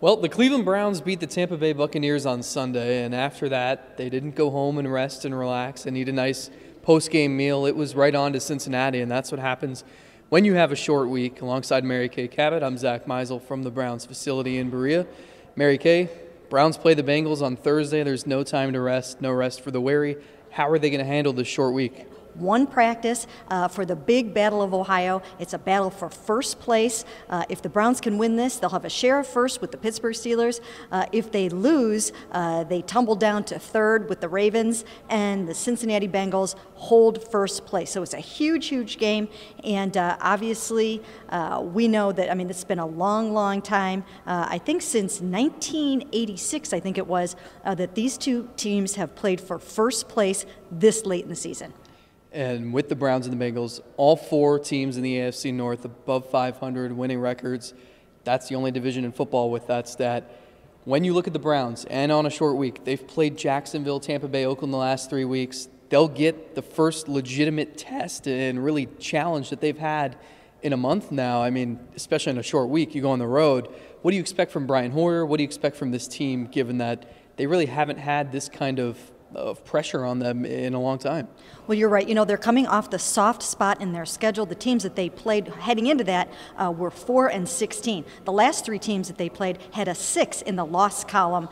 Well, the Cleveland Browns beat the Tampa Bay Buccaneers on Sunday, and after that, they didn't go home and rest and relax and eat a nice post-game meal. It was right on to Cincinnati, and that's what happens when you have a short week. Alongside Mary-Kay-Cabot, I'm Zack Meisel from the Browns facility in Berea. Mary-Kay, Browns play the Bengals on Thursday. There's no time to rest, no rest for the weary. How are they going to handle this short week? One practice for the big Battle of Ohio. It's a battle for first place. If the Browns can win this, they'll have a share of first with the Pittsburgh Steelers. If they lose, they tumble down to third with the Ravens, and the Cincinnati Bengals hold first place. So it's a huge, huge game, and obviously we know that, it's been a long, long time. I think since 1986, I think it was, that these two teams have played for first place this late in the season. And with the Browns and the Bengals, all four teams in the AFC North above 500 winning records. That's the only division in football with that stat. When you look at the Browns, and on a short week, they've played Jacksonville, Tampa Bay, Oakland the last 3 weeks. They'll get the first legitimate test and really challenge that they've had in a month now. Especially in a short week, you go on the road. What do you expect from Brian Hoyer? What do you expect from this team, given that they really haven't had this kind of pressure on them in a long time? Well, you're right. They're coming off the soft spot in their schedule. The teams that they played heading into that were 4-16. The last three teams that they played had a 6 in the loss column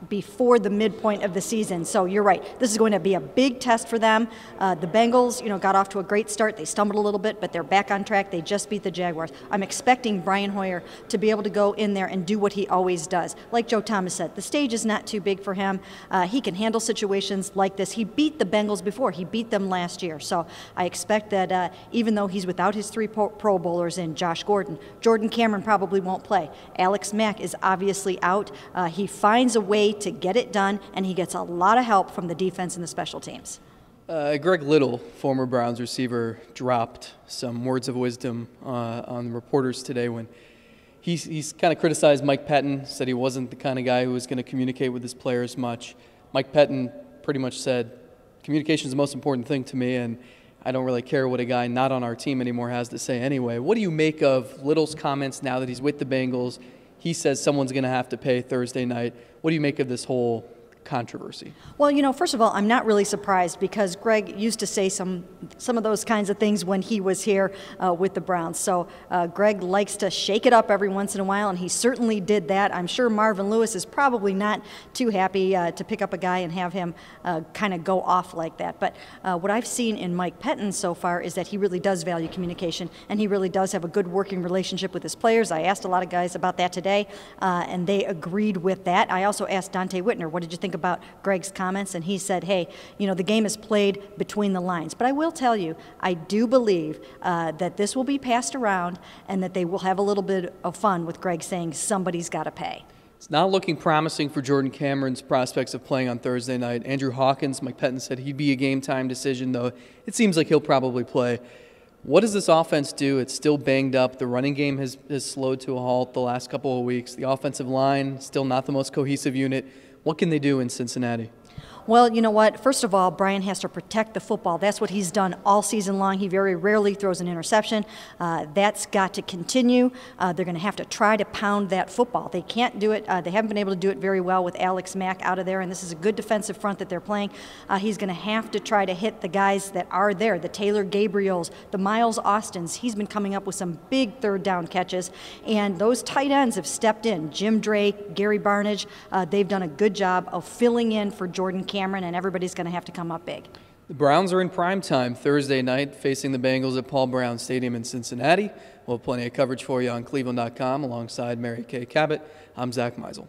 before the midpoint of the season. So you're right. This is going to be a big test for them. The Bengals, got off to a great start. They stumbled a little bit, but they're back on track. They just beat the Jaguars. I'm expecting Brian Hoyer to be able to go in there and do what he always does. Like Joe Thomas said, the stage is not too big for him. He can handle situations like this. He beat the Bengals before. He beat them last year. So I expect that even though he's without his 3 Pro Bowlers in Josh Gordon, Jordan Cameron probably won't play. Alex Mack is obviously out. He finds a way to get it done, and he gets a lot of help from the defense and the special teams. Greg Little, former Browns receiver, dropped some words of wisdom on the reporters today when he's kind of criticized Mike Pettin, said he wasn't the kind of guy who was going to communicate with his players much. Mike Pettin pretty much said, communication is the most important thing to me, and I don't really care what a guy not on our team anymore has to say anyway. What do you make of Little's comments now that he's with the Bengals? He says someone's going to have to pay Thursday night. What do you make of this whole controversy? Well, first of all, I'm not really surprised because Greg used to say some of those kinds of things when he was here with the Browns. So Greg likes to shake it up every once in a while, and he certainly did that. I'm sure Marvin Lewis is probably not too happy to pick up a guy and have him kind of go off like that. But what I've seen in Mike Pettin so far is that he really does value communication, and he really does have a good working relationship with his players. I asked a lot of guys about that today, and they agreed with that. I also asked Dante Whitner, what did you think about Greg's comments? And he said, hey, the game is played between the lines. But I will tell you, I do believe that this will be passed around and that they will have a little bit of fun with Greg saying somebody's got to pay. It's not looking promising for Jordan Cameron's prospects of playing on Thursday night. Andrew Hawkins, Mike Pettin said he'd be a game-time decision, though it seems like he'll probably play. What does this offense do? It's still banged up. The running game has slowed to a halt the last couple of weeks. The offensive line, still not the most cohesive unit. What can they do in Cincinnati? Well, you know what? First of all, Brian has to protect the football. That's what he's done all season long. He very rarely throws an interception. That's got to continue. They're going to have to try to pound that football. They can't do it. They haven't been able to do it very well with Alex Mack out of there, and this is a good defensive front that they're playing. He's going to have to try to hit the guys that are there, the Taylor Gabriels, the Miles Austins. He's been coming up with some big third down catches, and those tight ends have stepped in. Jim Drake, Gary Barnage, they've done a good job of filling in for Jordan Cameron, and everybody's going to have to come up big. The Browns are in prime time Thursday night facing the Bengals at Paul Brown Stadium in Cincinnati. We'll have plenty of coverage for you on cleveland.com alongside Mary-Kay-Cabot. I'm Zack Meisel.